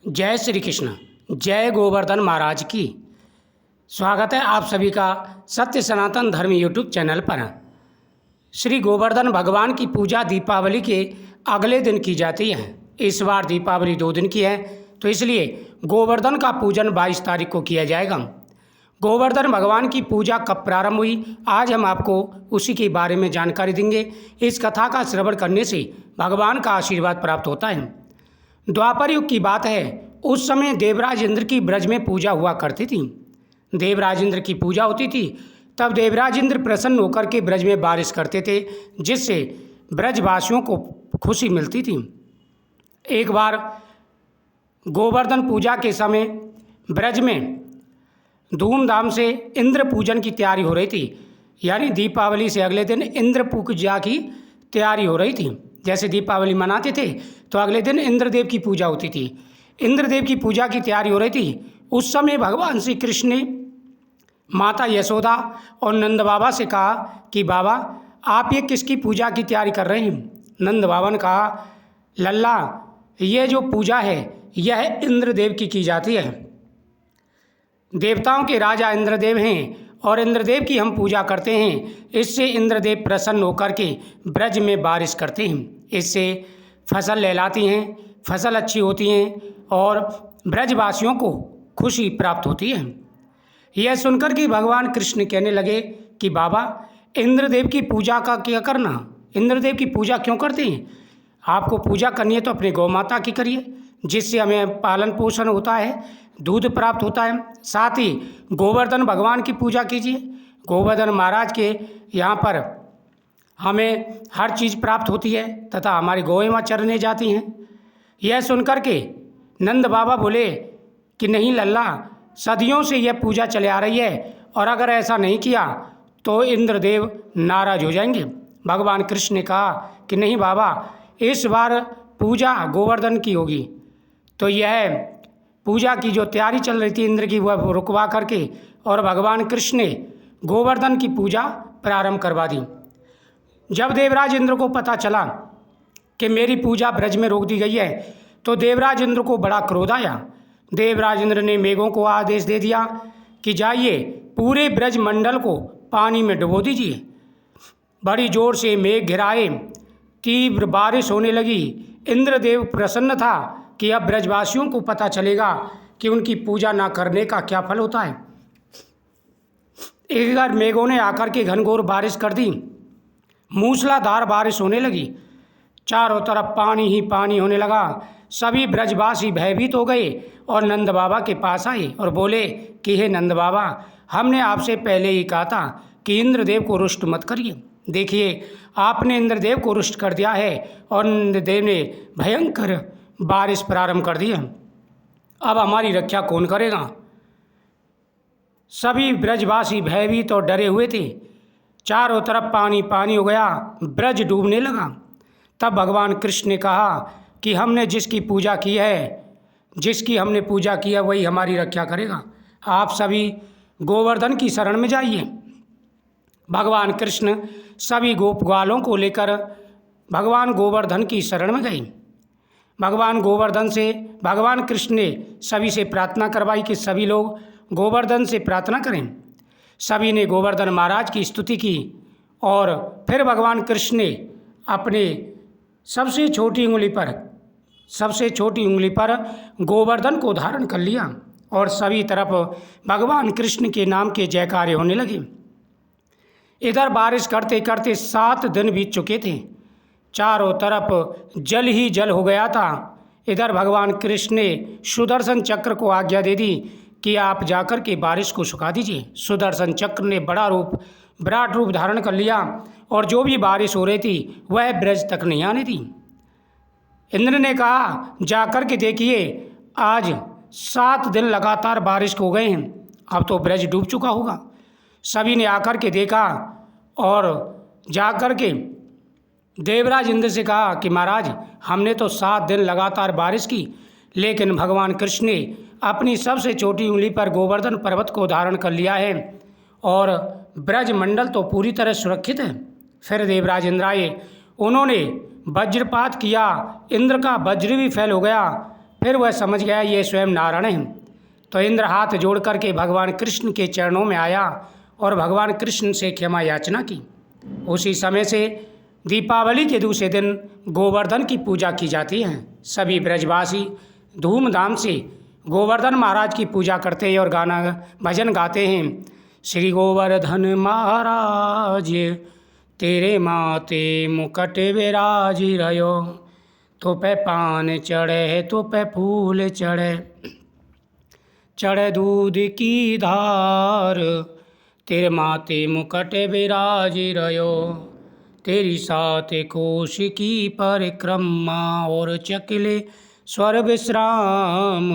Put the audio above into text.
जय श्री कृष्ण। जय गोवर्धन महाराज की। स्वागत है आप सभी का सत्य सनातन धर्म यूट्यूब चैनल पर। श्री गोवर्धन भगवान की पूजा दीपावली के अगले दिन की जाती है। इस बार दीपावली 2 दिन की है, तो इसलिए गोवर्धन का पूजन 22 तारीख को किया जाएगा। गोवर्धन भगवान की पूजा कब प्रारंभ हुई, आज हम आपको उसी के बारे में जानकारी देंगे। इस कथा का श्रवण करने से भगवान का आशीर्वाद प्राप्त होता है। द्वापर युग की बात है। उस समय देवराज इंद्र की ब्रज में पूजा हुआ करती थी। देवराज इंद्र की पूजा होती थी, तब देवराज इंद्र प्रसन्न होकर के ब्रज में बारिश करते थे, जिससे ब्रजवासियों को खुशी मिलती थी। एक बार गोवर्धन पूजा के समय ब्रज में धूमधाम से इंद्र पूजन की तैयारी हो रही थी, यानी दीपावली से अगले दिन इंद्र पूजा की तैयारी हो रही थी। जैसे दीपावली मनाते थे तो अगले दिन इंद्रदेव की पूजा होती थी। इंद्रदेव की पूजा की तैयारी हो रही थी। उस समय भगवान श्री कृष्ण ने माता यशोदा और नंद बाबा से कहा कि बाबा, आप ये किसकी पूजा की तैयारी कर रहे हैं। नंद बाबा ने कहा, लल्ला, ये जो पूजा है यह इंद्रदेव की जाती है। देवताओं के राजा इंद्रदेव हैं और इंद्रदेव की हम पूजा करते हैं। इससे इंद्रदेव प्रसन्न होकर के ब्रज में बारिश करते हैं। इससे फसल लहलाती हैं, फसल अच्छी होती हैं और ब्रजवासियों को खुशी प्राप्त होती है। यह सुनकर के भगवान कृष्ण कहने लगे कि बाबा, इंद्रदेव की पूजा का क्या करना, इंद्रदेव की पूजा क्यों करते हैं। आपको पूजा करनी है तो अपने गौ माता की करिए, जिससे हमें पालन पोषण होता है, दूध प्राप्त होता है। साथ ही गोवर्धन भगवान की पूजा कीजिए। गोवर्धन महाराज के यहाँ पर हमें हर चीज़ प्राप्त होती है तथा हमारी गौएं वहाँ चरने जाती हैं। यह सुनकर के नंद बाबा बोले कि नहीं लल्ला, सदियों से यह पूजा चले आ रही है और अगर ऐसा नहीं किया तो इंद्रदेव नाराज हो जाएंगे। भगवान कृष्ण ने कहा कि नहीं बाबा, इस बार पूजा गोवर्धन की होगी। तो यह पूजा की जो तैयारी चल रही थी इंद्र की, वह रुकवा करके और भगवान कृष्ण ने गोवर्धन की पूजा प्रारंभ करवा दी। जब देवराज इंद्र को पता चला कि मेरी पूजा ब्रज में रोक दी गई है, तो देवराज इंद्र को बड़ा क्रोध आया। देवराज इंद्र ने मेघों को आदेश दे दिया कि जाइए पूरे ब्रज मंडल को पानी में डुबो दीजिए। बड़ी जोर से मेघ घिराए, तीव्र बारिश होने लगी। इंद्रदेव प्रसन्न था कि अब ब्रजवासियों को पता चलेगा कि उनकी पूजा ना करने का क्या फल होता है। एक बार मेघों ने आकर के घनघोर बारिश कर दी। मूसलाधार बारिश होने लगी, चारों तरफ पानी ही पानी होने लगा। सभी ब्रजवासी भयभीत हो गए और नंद बाबा के पास आए और बोले कि हे नंद बाबा, हमने आपसे पहले ही कहा था कि इंद्रदेव को रुष्ट मत करिए। देखिए, आपने इंद्रदेव को रुष्ट कर दिया है और इंद्रदेव ने भयंकर बारिश प्रारंभ कर दी है। अब हमारी रक्षा कौन करेगा। सभी ब्रजवासी भयभीत और डरे हुए थे। चारों तरफ पानी पानी हो गया, ब्रज डूबने लगा। तब भगवान कृष्ण ने कहा कि हमने जिसकी पूजा की है, जिसकी हमने पूजा की है वही हमारी रक्षा करेगा। आप सभी गोवर्धन की शरण में जाइए। भगवान कृष्ण सभी गोप ग्वालों को लेकर भगवान गोवर्धन की शरण में गए। भगवान गोवर्धन से भगवान कृष्ण ने सभी से प्रार्थना करवाई कि सभी लोग गोवर्धन से प्रार्थना करें। सभी ने गोवर्धन महाराज की स्तुति की और फिर भगवान कृष्ण ने अपने सबसे छोटी उंगली पर गोवर्धन को धारण कर लिया और सभी तरफ भगवान कृष्ण के नाम के जयकारे होने लगे। इधर बारिश करते करते 7 दिन बीत चुके थे। चारों तरफ जल ही जल हो गया था। इधर भगवान कृष्ण ने सुदर्शन चक्र को आज्ञा दे दी कि आप जाकर के बारिश को सुखा दीजिए। सुदर्शन चक्र ने विराट रूप धारण कर लिया और जो भी बारिश हो रही थी वह ब्रज तक नहीं आने दी। इंद्र ने कहा, जाकर के देखिए, आज 7 दिन लगातार बारिश हो गए हैं, अब तो ब्रज डूब चुका होगा। सभी ने आकर के देखा और जाकर के देवराज इंद्र से कहा कि महाराज, हमने तो 7 दिन लगातार बारिश की, लेकिन भगवान कृष्ण ने अपनी सबसे छोटी उंगली पर गोवर्धन पर्वत को धारण कर लिया है और ब्रज मंडल तो पूरी तरह सुरक्षित है। फिर देवराज इंद्र आए, उन्होंने वज्रपात किया, इंद्र का वज्र भी फैल हो गया। फिर वह समझ गया ये स्वयं नारायण हैं। तो इंद्र हाथ जोड़ करके भगवान कृष्ण के चरणों में आया और भगवान कृष्ण से क्षमा याचना की। उसी समय से दीपावली के दूसरे दिन गोवर्धन की पूजा की जाती है। सभी ब्रजवासी धूमधाम से गोवर्धन महाराज की पूजा करते हैं और गाना भजन गाते हैं। श्री गोवर्धन महाराज तेरे माथे मुकुट विराज रयो, तो पे पान चढ़े तो पे फूल चढ़े, चढ़े दूध की धार, तेरे माथे मुकुट विराज रयो, तेरी सात कोश की परिक्रमा और चकले स्वर विश्राम,